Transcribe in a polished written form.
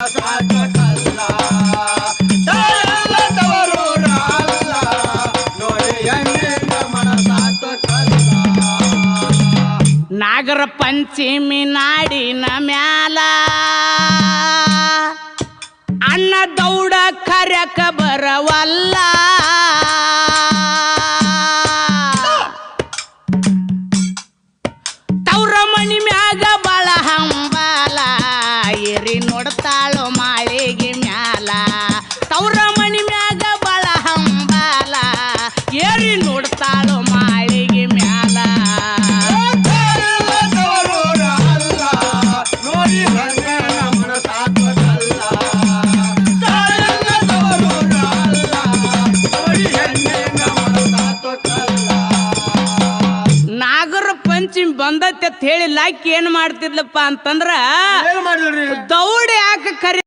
ಸಾಕಲ್ಲ ತವರೂರ ಅಲ್ಲ ನೋಡಿ ಹೆಣ್ಣಿನ ಮನಸಾಕಲ್ಲ ನಾಗರ ಪಂಚಮಿ ನಾಡಿನ ಮ್ಯಾಲ ಅಣ್ಣ ದೌಡ ಕರ್ಯಕ ಬರವಲ್ಲ ತವ್ರ ಮಣಿ ಮ್ಯಾಗ ಬಾಳ ಹಂಬಲ ಏರಿ ನೋಡ್ತಾಳೋ ಮಾಳಿಗೆ ಮ್ಯಾಲ ತವ್ರ ಮಣಿ ಮ್ಯಾಗ ಬಾಳ ಹಂಬಲ ಏರಿ ನೋಡ್ತಾಳೋ ಮಾಳಿಗೆ ಮ್ಯಾಲ ತವರೂರ ಅಲ್ಲ ನೋಡಿ ಹೆಣ್ಣಿನ ಮನಸಾಕಲ್ಲ ತವರೂರ ಅಲ್ಲ ನೋಡಿ ಹೆಣ್ಣಿನ ಮನಸಾಕಲ್ಲ ನಾಗರ ಪಂಚಮಿ ಬಂದತ್ತೆ ಅಂತ ಹೇಳಿ ಲಾಕಿ ಏನ್ ಮಾಡ್ತಿದ್ಲಪ್ಪ ಅಂತಂದ್ರ ಏನ್ ಮಾಡಿದ್ರಿ ದೌಡ್ ಯಾಕೆ ಕರಿ